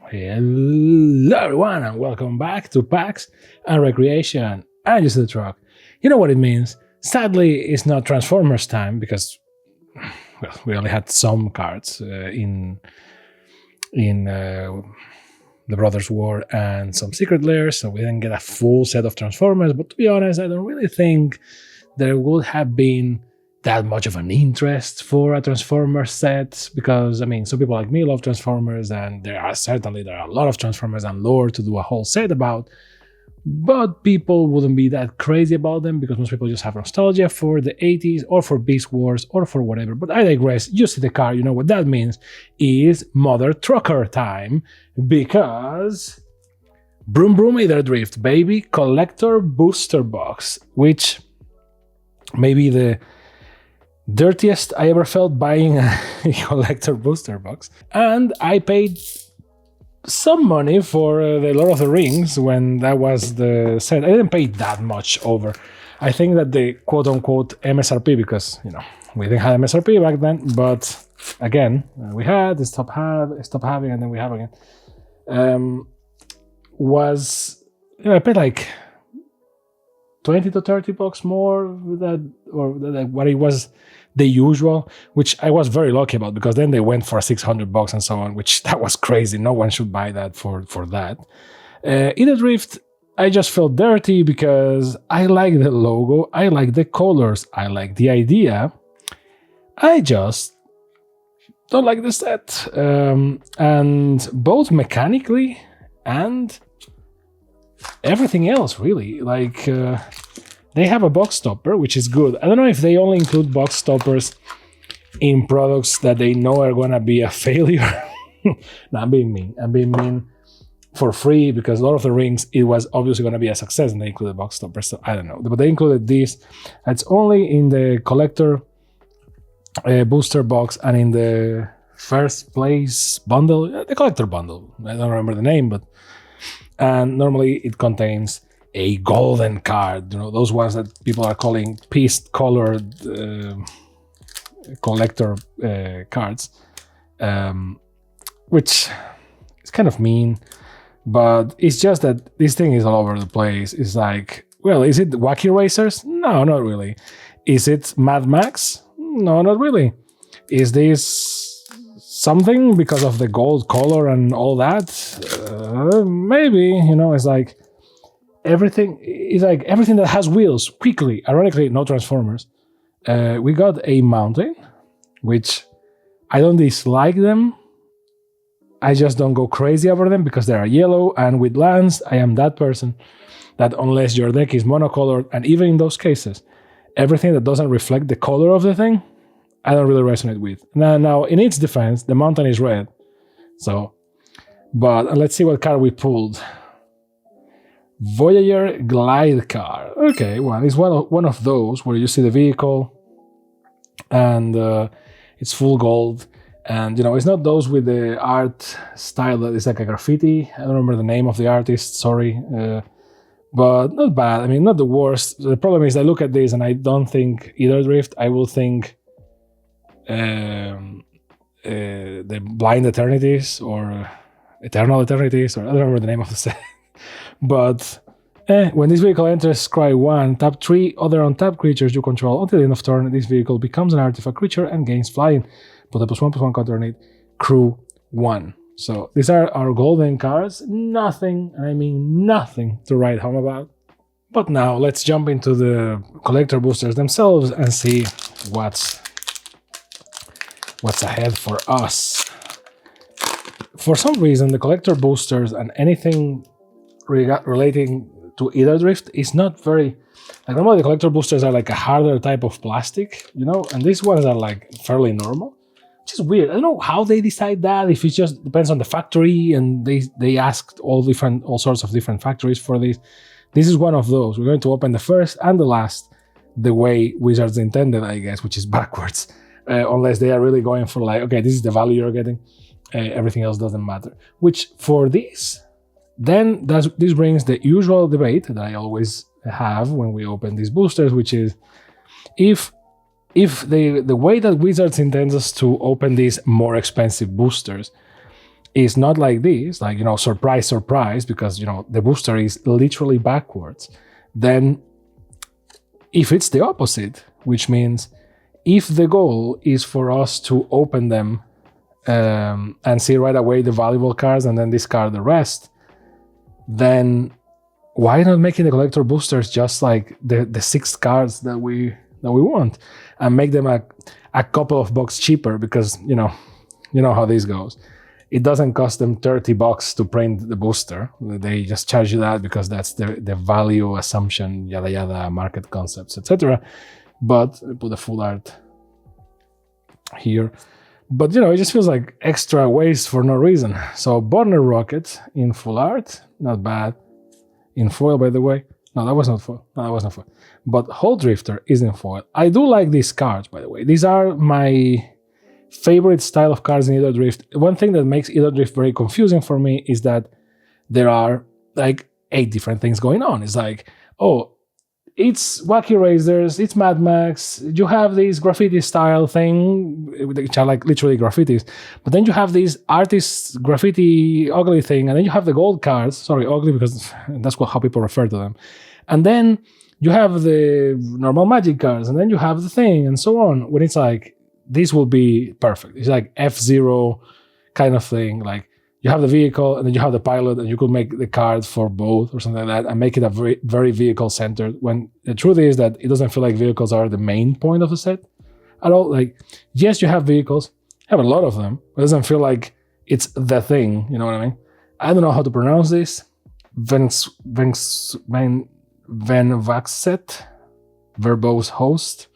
Hello everyone and welcome back to PAX and Recreation and Just the Truck. You know what it means. Sadly, it's not Transformers time because well, we only had some cards in the Brothers War and some Secret Lairs, so we didn't get a full set of Transformers. But to be honest, I don't really think there would have been that much of an interest for a Transformers set because, I mean, some people like me love Transformers, and there are a lot of Transformers and lore to do a whole set about, but people wouldn't be that crazy about them because most people just have nostalgia for the 80s or for Beast Wars or for whatever. But I digress. You see the car, you know what that means is Mother Trucker time, because Broom Broom Aetherdrift, baby, collector booster box, which may be the dirtiest I ever felt buying a collector booster box. And I paid some money for the Lord of the Rings when that was the set. I didn't pay that much over. I think that the quote-unquote MSRP, because, you know, we didn't have MSRP back then, but again, we had, stop having, and then we have again, was, you know, I paid like 20 to 30 bucks more with that, or what it was the usual, which I was very lucky about because then they went for 600 bucks and so on, which that was crazy. No one should buy that for that. Aetherdrift, I just felt dirty because I like the logo, I like the colors, I like the idea. I just don't like the set. And both mechanically and everything else, really. Like, they have a box stopper, which is good. I don't know if they only include box stoppers in products that they know are going to be a failure. No, I'm being mean for free, because Lord of the Rings, it was obviously going to be a success and they included box stoppers. So I don't know. But they included this. It's only in the collector booster box and in the first place bundle, the collector bundle. I don't remember the name, but and normally it contains a golden card, you know, those ones that people are calling piece-colored collector cards, which is kind of mean, but it's just that this thing is all over the place. It's like, well, is it Wacky Racers? No, not really. Is it Mad Max? No, not really. Is this something because of the gold color and all that? Maybe, you know, it's like everything that has wheels, quickly. Ironically, no Transformers. We got a mountain, which I don't dislike them. I just don't go crazy over them because they are yellow, and with lands, I am that person that unless your deck is monocolored, and even in those cases, everything that doesn't reflect the color of the thing, I don't really resonate with. Now, in its defense, the mountain is red. So, but let's see what card we pulled. Voyager Glide Car. Okay, well, it's one of those where you see the vehicle and it's full gold. And, you know, it's not those with the art style that is like a graffiti. I don't remember the name of the artist, sorry. But not bad. I mean, not the worst. The problem is I look at this and I don't think Aetherdrift. I will think the Blind Eternities or Eternal Eternities, or I don't remember the name of the set. But when this vehicle enters Scry 1, tap 3 other untapped creatures you control. Until the end of turn, this vehicle becomes an artifact creature and gains flying. Put a +1/+1 counter on it. Crew 1. So these are our golden cards. Nothing, and I mean nothing, to write home about. But now let's jump into the collector boosters themselves and see what's ahead for us. For some reason, the collector boosters and anything relating to Aetherdrift is not very, like, normally the collector boosters are like a harder type of plastic, you know, and these ones are like fairly normal, which is weird. I don't know how they decide that, if it just depends on the factory and they asked all sorts of different factories for this. This is one of those. We're going to open the first and the last the way Wizards intended, I guess, which is backwards, unless they are really going for like, okay, this is the value you're getting, everything else doesn't matter. Which for this, then this brings the usual debate that I always have when we open these boosters, which is if the way that Wizards intends us to open these more expensive boosters is not like this, like, surprise, surprise, because, the booster is literally backwards, then if it's the opposite, which means if the goal is for us to open them and see right away the valuable cards and then discard the rest, then why not making the collector boosters just like the 6 cards that we want, and make them a couple of bucks cheaper, because you know how this goes. It doesn't cost them $30 to print the booster. They just charge you that because that's the value assumption, yada yada, market concepts, etc. But I put the full art here. But it just feels like extra waste for no reason. So Borner Rocket in full art, not bad. In foil, by the way. No, that was not foil. But Hole Drifter is in foil. I do like these cards, by the way. These are my favorite style of cards in Aetherdrift. One thing that makes Aetherdrift very confusing for me is that there are like 8 different things going on. It's like, oh, it's Wacky Razors, it's Mad Max, you have this graffiti style thing, which are like literally graffitis, but then you have these artist graffiti ugly thing, and then you have the gold cards, sorry, ugly because that's how people refer to them, and then you have the normal magic cards, and then you have the thing, and so on, when it's like, this will be perfect. It's like F-Zero kind of thing, like, you have the vehicle and then you have the pilot, and you could make the card for both or something like that and make it a very, very vehicle centered, when the truth is that it doesn't feel like vehicles are the main point of the set at all. Like, yes, you have vehicles, you have a lot of them, but it doesn't feel like it's the thing, you know what I mean? I don't know how to pronounce this. Venvaxet, verbose host.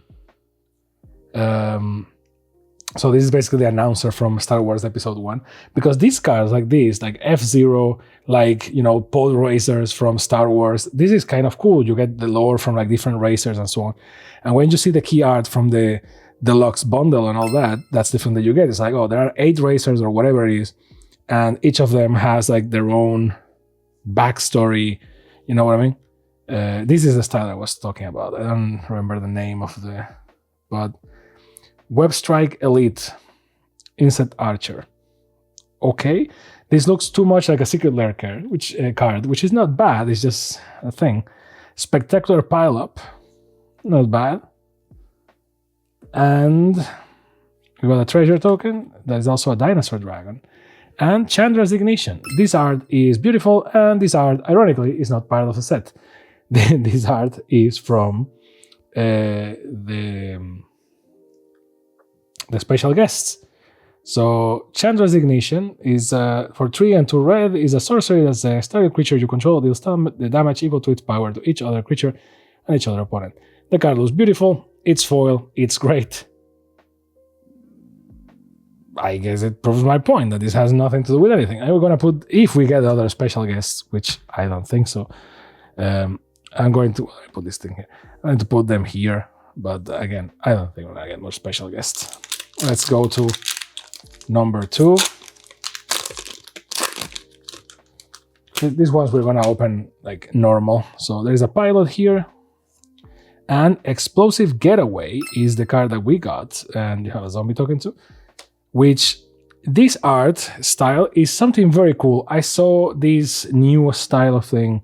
So this is basically the announcer from Star Wars Episode 1, because these cards like this, like F-Zero, like, pod racers from Star Wars, this is kind of cool. You get the lore from like different racers and so on. And when you see the key art from the deluxe bundle and all that, that's the thing that you get. It's like, oh, there are 8 racers or whatever it is, and each of them has like their own backstory, you know what I mean? This is the style I was talking about. I don't remember the name of but Webstrike Elite Insect Archer. Okay, this looks too much like a Secret Lair card, which is not bad. It's just a thing. Spectacular Pileup, not bad. And we got a treasure token that is also a dinosaur dragon. And Chandra's Ignition. This art is beautiful, and this art, ironically, is not part of the set. This art is from the special guests. So Chandra's Ignition is for 3 and 2 red, is a sorcery that's a target creature you control deals the damage equal to its power to each other creature and each other opponent. The card looks beautiful, it's foil, it's great. I guess it proves my point that this has nothing to do with anything. I'm going to put, if we get other special guests, which I don't think so, I'm going to put this thing here. I'm going to put them here, but again, I don't think we're going to get more special guests. Let's go to number 2. These ones we're going to open like normal. So there's a pilot here, and Explosive Getaway is the card that we got, and you have a zombie token too, which this art style is something very cool. I saw this new style of thing,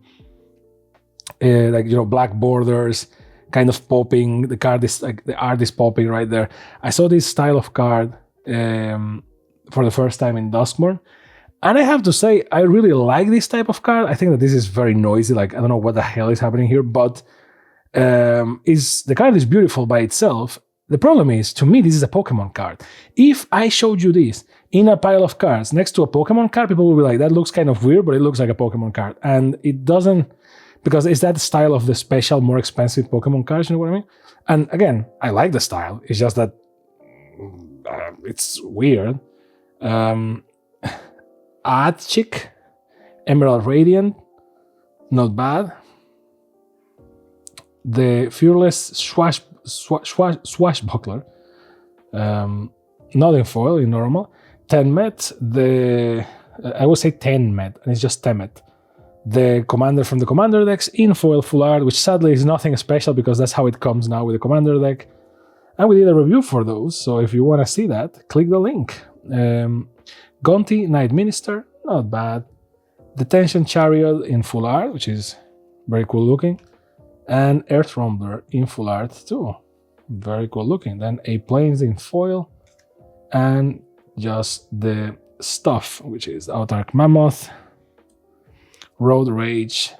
like, black borders, kind of popping. The card is like, the art is popping right there. I saw this style of card for the first time in Duskmourn, and I have to say, I really like this type of card. I think that this is very noisy, like, I don't know what the hell is happening here, but the card is beautiful by itself. The problem is, to me, this is a Pokemon card. If I showed you this in a pile of cards next to a Pokemon card, people will be like, that looks kind of weird, but it looks like a Pokemon card. And it doesn't, because it's that style of the special, more expensive Pokemon cards, you know what I mean? And again, I like the style. It's just that it's weird. Art Chick, Emerald Radiant, not bad. The Fearless Swashbuckler, not in foil, in normal. 10 met, I would say 10 met, and it's just 10 met. The Commander from the Commander decks in foil full art, which sadly is nothing special because that's how it comes now with the Commander deck. And we did a review for those, so if you want to see that, click the link. Gonti, Knight Minister, not bad. Detention Chariot in full art, which is very cool looking. And Earth Rumbler in full art too. Very cool looking. Then a Plains in foil. And just the stuff, which is Autarch Mammoth, Road Rage,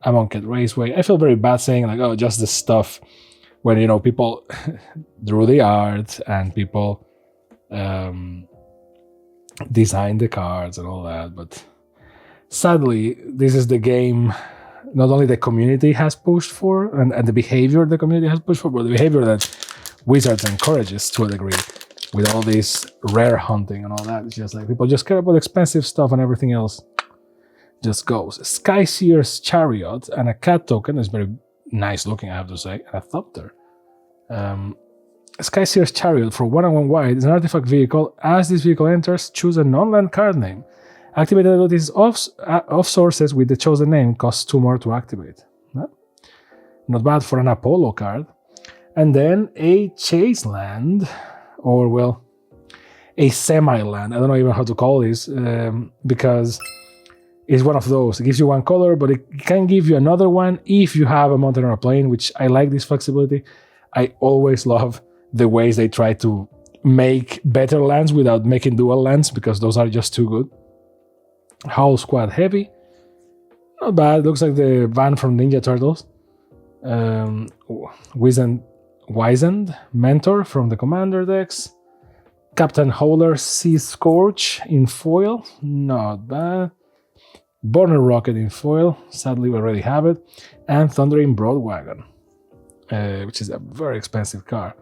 Amonkhet Raceway. I feel very bad saying like, oh, just the stuff when, you know, people drew the art and people designed the cards and all that. But sadly, this is the game not only the community has pushed for and the behavior the community has pushed for, but the behavior that Wizards encourages to a degree with all this rare hunting and all that. It's just like people just care about expensive stuff and everything else just goes. Skyseer's Chariot and a cat token is very nice looking, I have to say, and a Thopter. Skyseer's Chariot for 1/1 white is an artifact vehicle. As this vehicle enters, choose a non-land card name. Activated abilities off sources with the chosen name costs 2 more to activate. Not bad for an Apollo card. And then a Chase Land, or well, a semi-land. I don't know even how to call this, because it's one of those. It gives you 1 color, but it can give you another one if you have a mountain or a plain, which I like this flexibility. I always love the ways they try to make better lands without making dual lands, because those are just too good. Howl Squad Heavy. Not bad. Looks like the van from Ninja Turtles. Wizened Mentor from the Commander decks. Captain Howler Sea Scourge in foil. Not bad. Burner Rocket in foil. Sadly, we already have it. And Thundering Broadwagon, which is a very expensive card.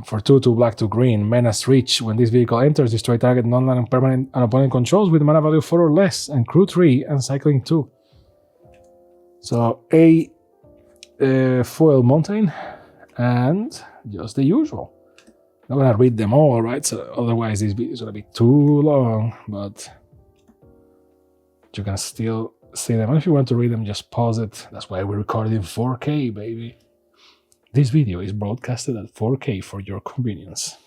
For 2/2 black, 2 green, Menace Reach. When this vehicle enters, destroy target non-land and permanent and opponent controls with mana value 4 or less, and crew 3 and cycling 2. So a foil mountain and just the usual. I'm not gonna read them all, right? So otherwise this video is gonna be too long, but you can still see them. And if you want to read them, just pause it. That's why we recorded in 4K, baby. This video is broadcasted at 4K for your convenience.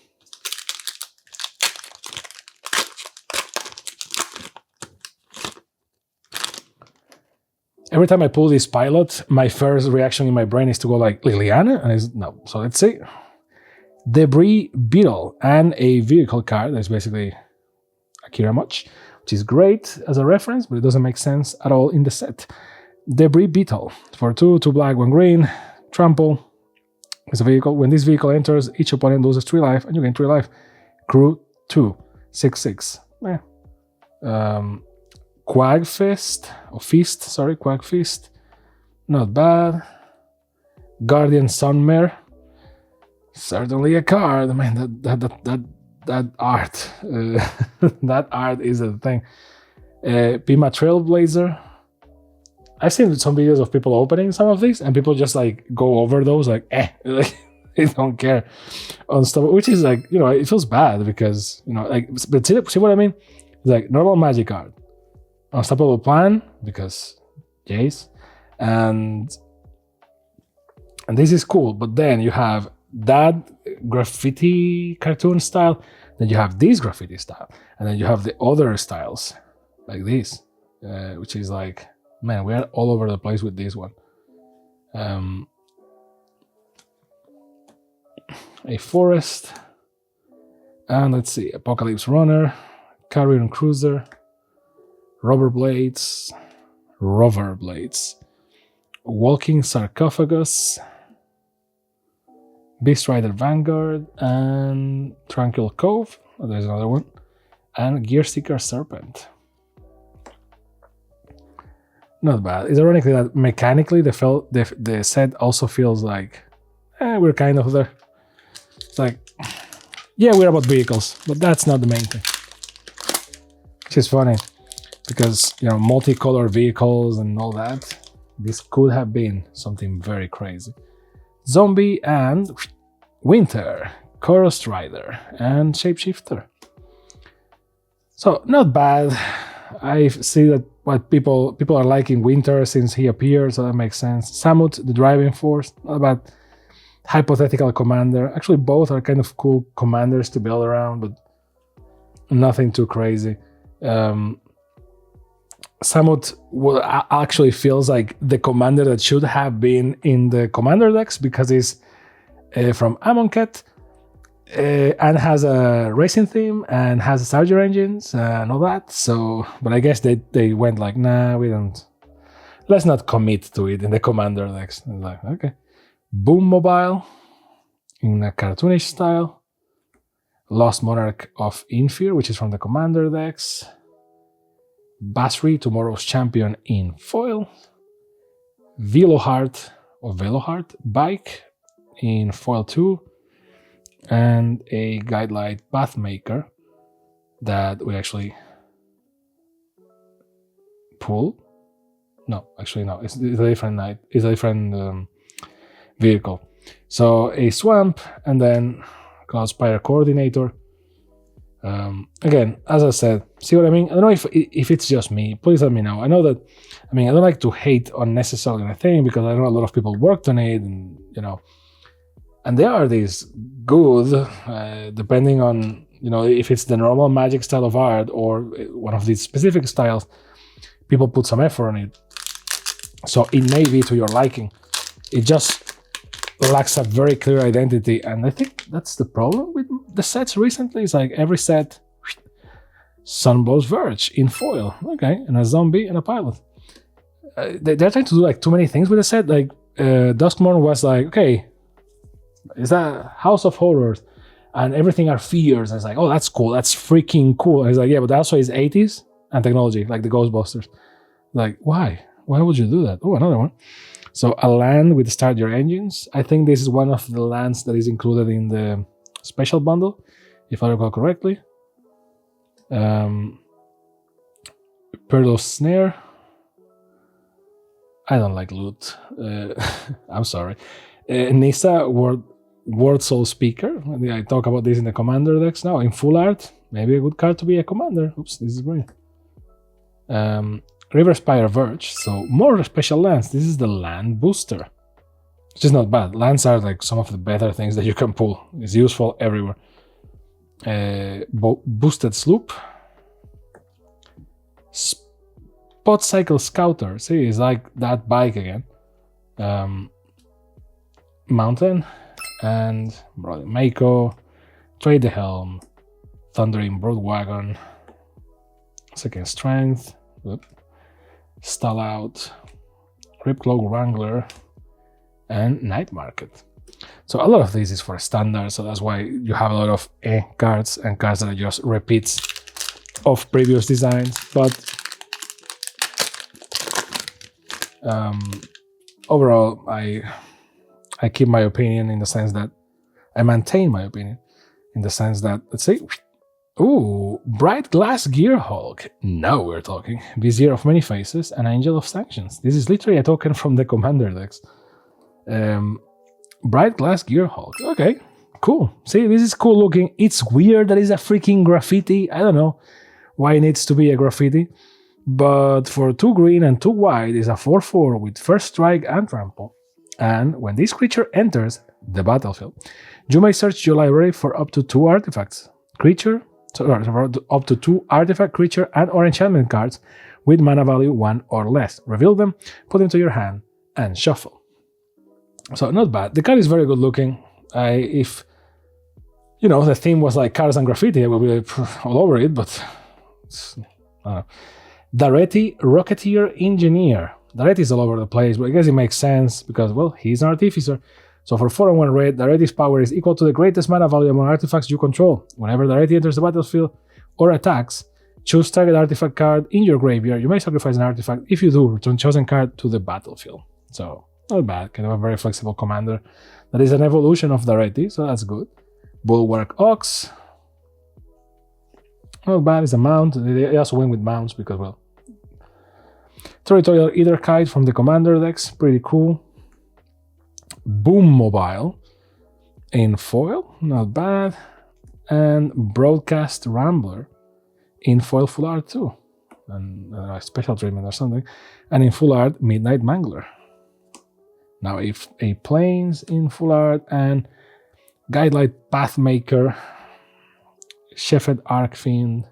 Every time I pull this pilot, my first reaction in my brain is to go like, Liliana? And it's no. So let's see. Debris Beetle and a vehicle card. That's basically Akira Much, which is great as a reference, but it doesn't make sense at all in the set. Debris Beetle for 2/2 black, 1 green, trample. It's a vehicle. When this vehicle enters, each opponent loses 3 life, and you gain 3 life. Crew 2, 6/6. Quagfist, or Feast, sorry, Quagfist. Not bad. Guardian Sunmare. Certainly a card. Man, that art. That art is a thing. Pima Trailblazer. I've seen some videos of people opening some of these, and people just like go over those, like, like, they don't care on stuff, which is like, you know, it feels bad because, you know, like, but see what I mean? It's like normal magic card, Unstoppable Plan, because Jace, and this is cool, but then you have that graffiti cartoon style, then you have this graffiti style, and then you have the other styles, like this, which is like, man, we are all over the place with this one. A forest. And let's see, Apocalypse Runner, Carrion Cruiser, Rover Blades, Walking Sarcophagus, Beast Rider Vanguard, and Tranquil Cove. Oh, there's another one. And Gearseeker Serpent. Not bad. It's ironically that mechanically the set also feels like we're kind of there. It's like, yeah, we're about vehicles, but that's not the main thing. Which is funny because, you know, multicolor vehicles and all that. This could have been something very crazy. Zombie and Winter, Chorus Rider, and Shapeshifter. So not bad. I see that what people are liking Winter since he appeared, so that makes sense. Samut, the driving force, not bad. Hypothetical commander. Actually, both are kind of cool commanders to build around, but nothing too crazy. Samut actually feels like the commander that should have been in the commander decks because he's from Amonkhet and has a racing theme and has Starter engines and all that. So, but I guess they went like, nah, we don't. Let's not commit to it in the commander decks. And like, okay, Boom Mobile in a cartoonish style. Lost Monarch of Infear, which is from the commander decks. Basri, Tomorrow's Champion in foil. Veloheart Bike in foil 2. And a Guidelight Pathmaker that we actually pull. No, actually no. It's a different night. It's a different vehicle. So a Swamp and then Cloudspire Coordinator. Again, as I said, see what I mean? I don't know if it's just me. Please let me know. I know that, I don't like to hate unnecessarily on a thing because I know a lot of people worked on it and, and there are these good, depending on, if it's the normal Magic style of art or one of these specific styles, people put some effort on it. So it may be to your liking. It just lacks a very clear identity, and I think that's the problem with the sets recently. It's like every set, Sunblow's Verge in foil, okay, and a zombie and a pilot. They're trying to do like too many things with the set. Like Duskmourn was like, okay, is that House of Horrors, and everything are fears. And it's like, oh, that's cool, that's freaking cool. And it's like, yeah, but also is 80s and technology, like the Ghostbusters. Like, why? Why would you do that? Oh, another one. So a land with Start Your Engines. I think this is one of the lands that is included in the special bundle, if I recall correctly. Pearl's Snare. I don't like loot. I'm sorry. Nissa, Word Soul Speaker. I talk about this in the commander decks now. In full art, maybe a good card to be a commander. Oops, this is great. Riverspire Verge, so more special lands. This is the land booster, which is not bad. Lands are like some of the better things that you can pull. It's useful everywhere. Boosted Sloop. Spot Cycle Scouter. See, it's like that bike again. Mountain and Brother Mako. Trade the Helm. Thundering Broadwagon. Second Strength. Whoop. Stall Out, Cryptcloak Wrangler, and Night Market. So a lot of this is for standard, so that's why you have a lot of cards and cards that are just repeats of previous designs. But overall, I keep my opinion in the sense that I maintain my opinion in the sense that, let's see. Ooh, Bright Glass Gearhulk. Now we're talking. Vizier of Many Faces and Angel of Sanctions. This is literally a token from the commander decks. Bright Glass Gearhulk. Okay, cool. See, this is cool looking. It's weird that it's a freaking graffiti. I don't know why it needs to be a graffiti. But for 2 green and 2 white, it's a 4/4 with first strike and trample. And when this creature enters the battlefield, you may search your library for up to 2 artifacts. Up to 2 artifact, creature, and/or enchantment cards with mana value 1 or less. Reveal them, put them to your hand, and shuffle. So not bad. The card is very good looking. If the theme was like cards and graffiti, I would be all over it. But Daretti, Rocketeer Engineer. Daretti is all over the place, but I guess it makes sense because, well, he's an artificer. So for 4 and 1 red, Daretti's power is equal to the greatest mana value among artifacts you control. Whenever Daretti enters the battlefield or attacks, choose target artifact card in your graveyard. You may sacrifice an artifact. If you do, return chosen card to the battlefield. So not bad. Kind of a very flexible commander. That is an evolution of Daretti, so that's good. Bulwark Ox. Not bad. It's a mount. They also went with mounts because, well, Territorial Aetherkite from the commander decks. Pretty cool. Boom Mobile in foil, not bad, and Broadcast Rambler in foil full art too, and a special treatment or something, and in full art Midnight Mangler. Now if a Plains in full art and Guidelight Pathmaker Sheffed Arcfiend,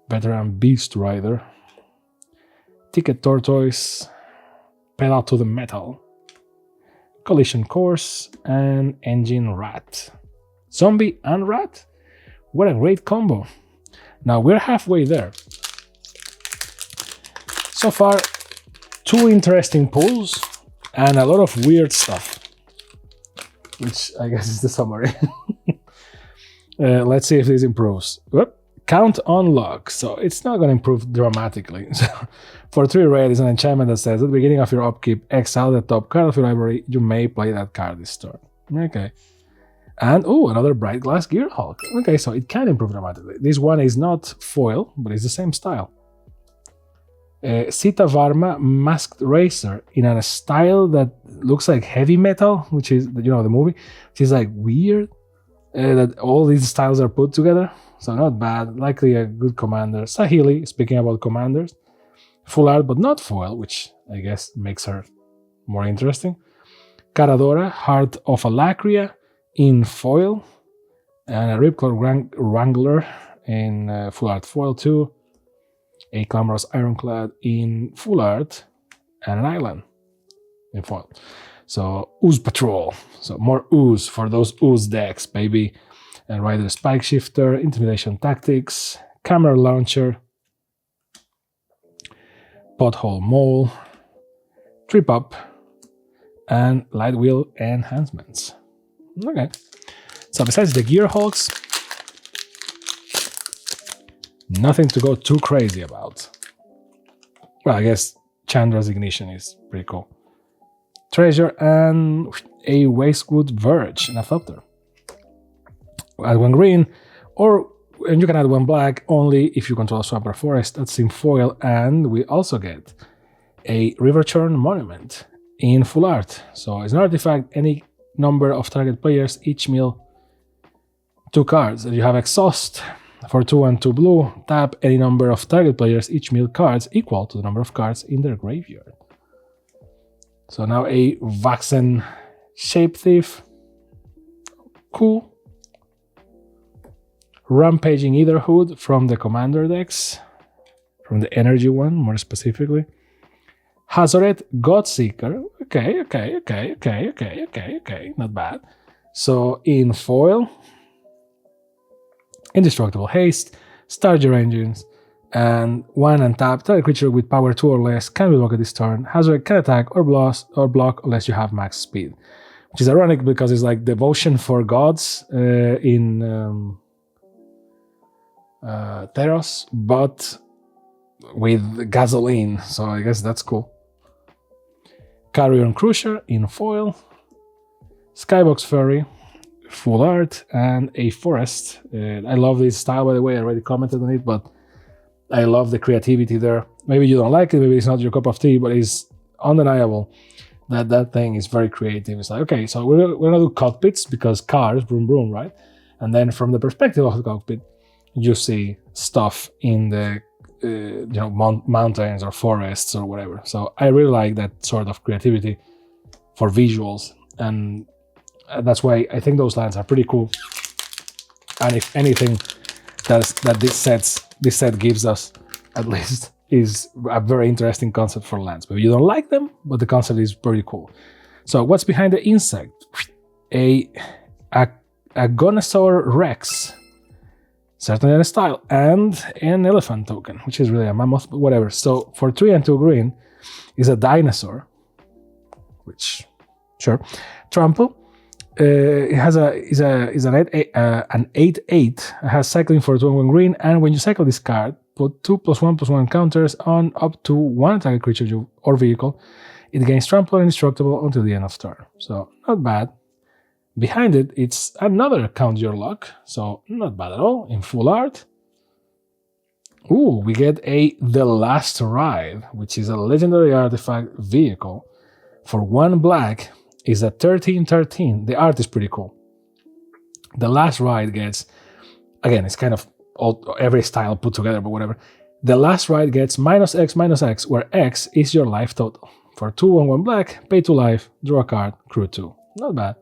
Veteran Beast Rider, Ticket Tortoise, Pedal to the Metal, Collision Course, and Engine Rat. Zombie and Rat? What a great combo. Now we're halfway there. So far, 2 interesting pulls and a lot of weird stuff, which I guess is the summary. Let's see if this improves. Whoop. Count on luck. So it's not going to improve dramatically. So for 3 red is an enchantment that says at the beginning of your upkeep, exile the top card of your library. You may play that card this turn. Okay. And another Bright Glass Gearhulk. Okay, so it can improve dramatically. This one is not foil, but it's the same style. Sita Varma Masked Racer in a style that looks like heavy metal, which is, the movie, which is like weird that all these styles are put together. So not bad, likely a good commander. Sahili, speaking about commanders, full art but not foil, which I guess makes her more interesting. Caradora, Heart of Alacria in foil, and a Ripclaw Wrangler in full art foil too. A Clamorous Ironclad in full art, and an Island in foil. So Ooze Patrol, so more ooze for those ooze decks, baby. And Rider Spike Shifter, Intimidation Tactics, Camera Launcher, Pothole Mole, Trip Up, and Light Wheel Enhancements. Okay, so besides the Gearhulks, nothing to go too crazy about. Well, I guess Chandra's Ignition is pretty cool. Treasure and a Wastewood Verge and a Thopter. Add 1 green, and you can add 1 black only if you control a swamp or forest. That's in foil, and we also get a Riverchurn Monument in full art. So it's an artifact, any number of target players, each mill 2 cards. You have Exhaust for 2 and 2 blue. Tap any number of target players, each mill cards equal to the number of cards in their graveyard. So now a Vaxen Shape Thief. Cool. Rampaging Etherhood from the Commander decks, from the Energy one more specifically. Hazoret Godseeker. Okay, not bad. So in foil, Indestructible Haste, Starger Engines, and 1 untap, target creature with power 2 or less can be blocked this turn. Hazoret can attack or block unless you have max speed, which is ironic because it's like Devotion for Gods in Theros, but with gasoline, so I guess that's cool. Carrion Cruiser in foil, Skybox Fairy, full art, and a Forest. I love this style, by the way. I already commented on it, but I love the creativity there. Maybe you don't like it, maybe it's not your cup of tea, but it's undeniable that that thing is very creative. It's like, okay, so we're gonna do cockpits because cars, broom broom, right? And then from the perspective of the cockpit, you see stuff in the mountains or forests or whatever. So I really like that sort of creativity for visuals, and that's why I think those lands are pretty cool. And if anything, that this set gives us, at least, is a very interesting concept for lands. Maybe you don't like them, but the concept is pretty cool. So what's behind the insect? A Gonosaur Rex. Certainly a style, and an elephant token, which is really a mammoth, but whatever. So for 3 and 2 green is a dinosaur, which, sure. Trample. It has an 8/8. It has cycling for 2 and 1 green, and when you cycle this card, put 2+1/+1 counters on up to 1 target creature or vehicle. It gains trample and indestructible until the end of turn. So not bad. Behind it, it's another Count Your Luck, so not bad at all, in full art. Ooh, we get a The Last Ride, which is a legendary artifact vehicle. For 1 black, is a 13/13. The art is pretty cool. The Last Ride gets, again, it's kind of every style put together, but whatever. The Last Ride gets -X/-X, where X is your life total. For 2 and 1 black, pay 2 life, draw a card, crew 2. Not bad.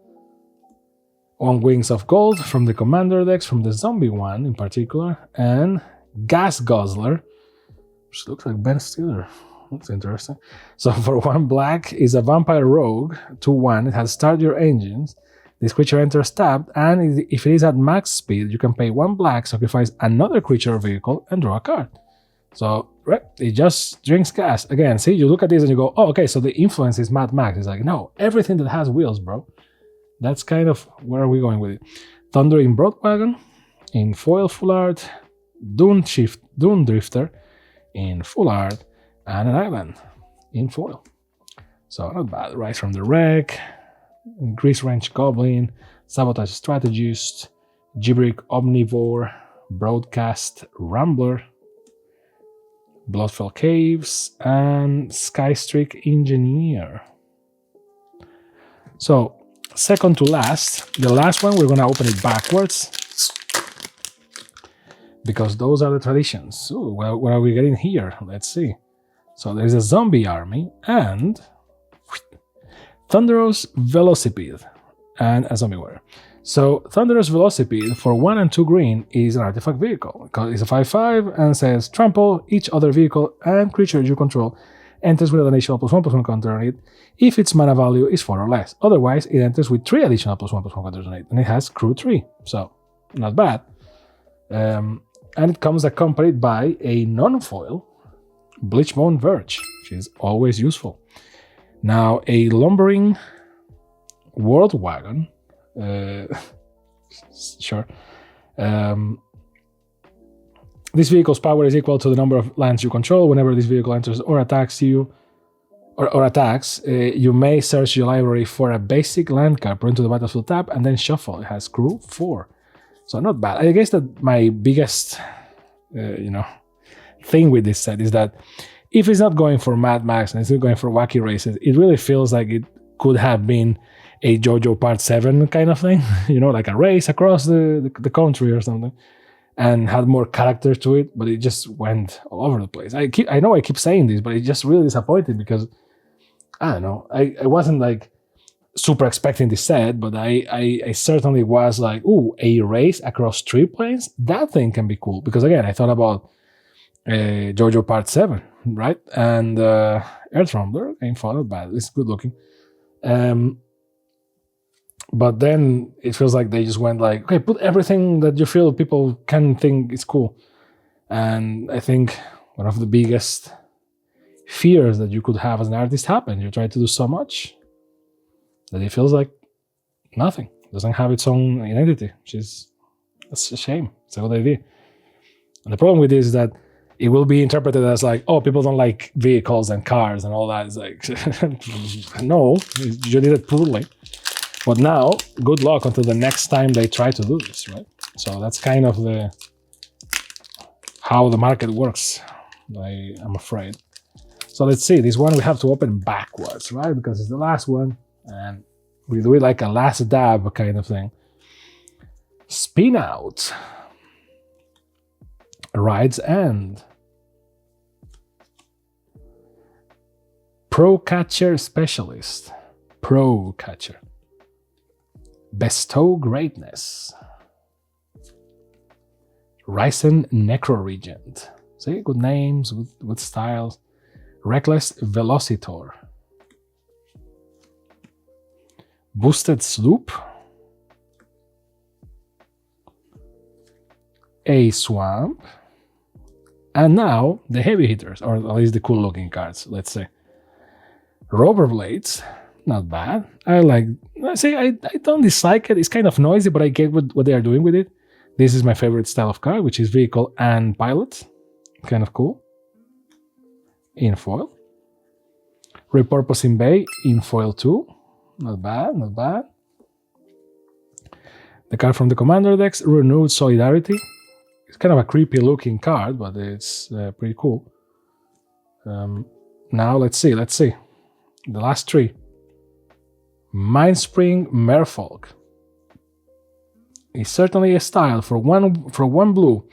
1 Wings of Gold from the Commander decks, from the Zombie one in particular, and Gas Guzzler, which looks like Ben Stiller. That's interesting. So for 1 black, is a Vampire Rogue, 2/1. It has Start Your Engines. This creature enters tapped, and if it is at max speed, you can pay 1 black, sacrifice another creature or vehicle, and draw a card. So, right, it just drinks gas. Again, see, you look at this and you go, oh, okay, so the influence is Mad Max. It's like, no, everything that has wheels, bro. That's kind of where are we going with it. Thundering Broadwagon in foil full art, Dune Drifter in full art, and an island in foil. So not bad. Rise from the Wreck, Grease Wrench Goblin, Sabotage Strategist, Gibberick Omnivore, Broadcast Rambler, Bloodfell Caves, and Skystreak Engineer. So, second to last, the last one, we're going to open it backwards because those are the traditions. Ooh, well, what are we getting here? Let's see. So there's a zombie army and Thunderous Velocipede and a zombie warrior. So Thunderous Velocipede for 1 and 2 green is an artifact vehicle. It's a 5/5 and says trample each other vehicle and creature you control enters with an additional +1/+1 counter on it if its mana value is 4 or less. Otherwise, it enters with 3 additional +1/+1 counters on it, and it has crew 3, so not bad. And it comes accompanied by a non-foil Bleachbone Verge, which is always useful. Now, a lumbering World Wagon. Sure. This vehicle's power is equal to the number of lands you control. Whenever this vehicle enters or attacks you, you may search your library for a basic land card, put into the battlefield tap, and then shuffle. It has crew 4, so not bad. I guess that my biggest, thing with this set is that if it's not going for Mad Max and it's not going for wacky races, it really feels like it could have been a JoJo Part 7 kind of thing, like a race across the country or something, and had more character to it, but it just went all over the place. I know I keep saying this, but it's just really disappointing because, I don't know, I wasn't like super expecting this set, but I certainly was like, ooh, a race across 3 planes? That thing can be cool. Because again, I thought about JoJo Part 7, right? And Earth Rumbler ain't fun, not bad. It's good looking. But then it feels like they just went like, okay, put everything that you feel people can think is cool. And I think one of the biggest fears that you could have as an artist happened. You try to do so much that it feels like nothing. It doesn't have its own identity, that's a shame. It's a good idea. And the problem with this is that it will be interpreted as like, oh, people don't like vehicles and cars and all that. It's like, no, you did it poorly. But now, good luck until the next time they try to do this, right? So that's kind of how the market works, I'm afraid. So let's see, this one we have to open backwards, right? Because it's the last one, and we do it like a last dab kind of thing. Spin Out. Ride's End. Pro Catcher Specialist. Pro Catcher. Bestow Greatness. Ryzen Necro-Regent. See, good names, good styles. Reckless Velocitor. Boosted Sloop. A Swamp. And now, the heavy hitters, or at least the cool looking cards, let's say. Rollerblades. Not bad. I don't dislike it. It's kind of noisy, but I get what they are doing with it. This is my favorite style of card, which is vehicle and pilot. Kind of cool. In foil. Repurposing Bay in foil too. Not bad, not bad. The card from the Commander decks, Renewed Solidarity. It's kind of a creepy looking card, but it's pretty cool. Now let's see. The last 3. Mindspring Merfolk is certainly a style for one blue.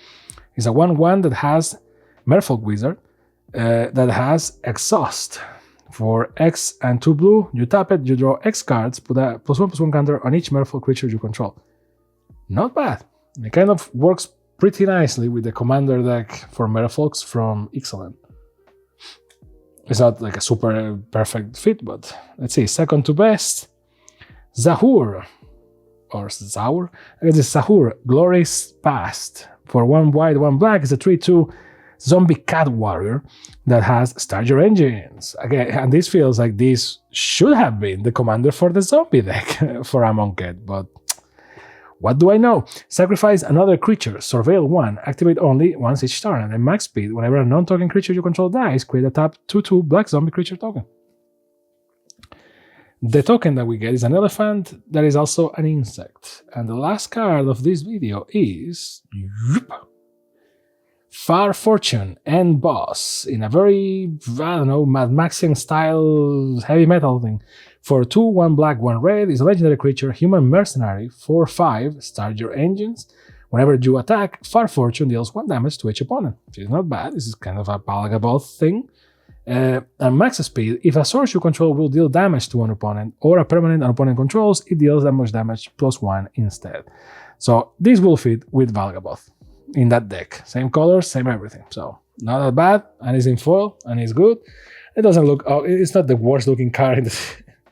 It's a 1/1 that has Merfolk Wizard that has Exhaust For X and 2 blue, you tap it, you draw X cards, put a +1/+1 counter on each Merfolk creature you control. Not bad. It kind of works pretty nicely with the commander deck for Merfolks from Ixalan. It's not like a super perfect fit, but let's see. Second to best, Zahur, or Zaur? I guess it's Zahur, Glory's Past. For 1 white, 1 black, it's a 3/2 zombie cat warrior that has Start Your Engines. Again, and this feels like this should have been the commander for the zombie deck for Amonkhet, but what do I know? Sacrifice another creature, surveil 1, activate only once each turn, and then max speed. Whenever a non-token creature you control dies, create a tap 2/2 black zombie creature token. The token that we get is an elephant that is also an insect. And the last card of this video is Far Fortune End Boss in a very, I don't know, Mad Maxian style heavy metal thing. For 2, 1 black, 1 red, is a legendary creature, human mercenary, 4/5, start your engines. Whenever you attack, Far Fortune deals 1 damage to each opponent. Which is not bad, this is kind of a Palagaboth thing. And max speed, if a source you control will deal damage to an opponent, or a permanent an opponent controls, it deals that much damage +1 instead. So this will fit with Valgaboth in that deck. Same colors, same everything. So not that bad, and it's in foil, and it's good. It doesn't look, it's not the worst looking card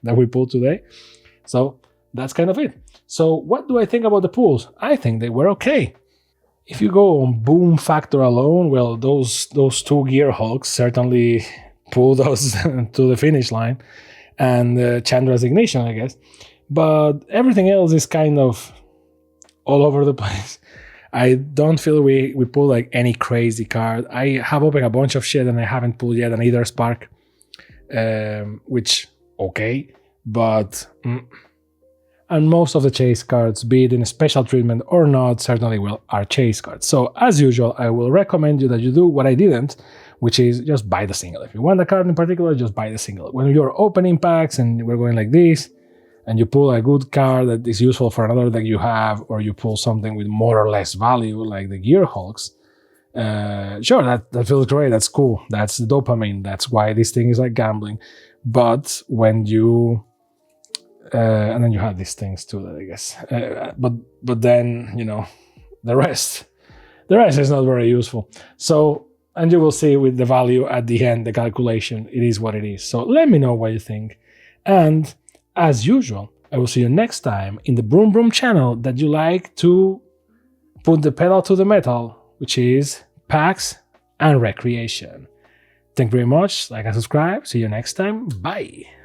that we pulled today. So that's kind of it. So what do I think about the pools? I think they were okay. If you go on boom factor alone, well, those 2 Gear Hulks certainly pull those to the finish line, and Chandra's Ignition, I guess. But everything else is kind of all over the place. I don't feel we pull like any crazy card. I have opened a bunch of shit and I haven't pulled yet an Either Spark, which, okay, but... And most of the chase cards, be it in a special treatment or not, certainly are chase cards. So as usual, I will recommend you that you do what I didn't, which is just buy the single. If you want a card in particular, just buy the single. When you're opening packs and we're going like this, and you pull a good card that is useful for another deck you have, or you pull something with more or less value, like the Gear Hulks, sure, that feels great, that's cool, that's dopamine, that's why this thing is like gambling. But when you... and then you have these things too, I guess. But then, you know, the rest is not very useful. So, and you will see with the value at the end, the calculation, it is what it is. So let me know what you think. And as usual, I will see you next time in the Broom Broom channel that you like to put the pedal to the metal, which is packs and recreation. Thank you very much. Like and subscribe. See you next time. Bye.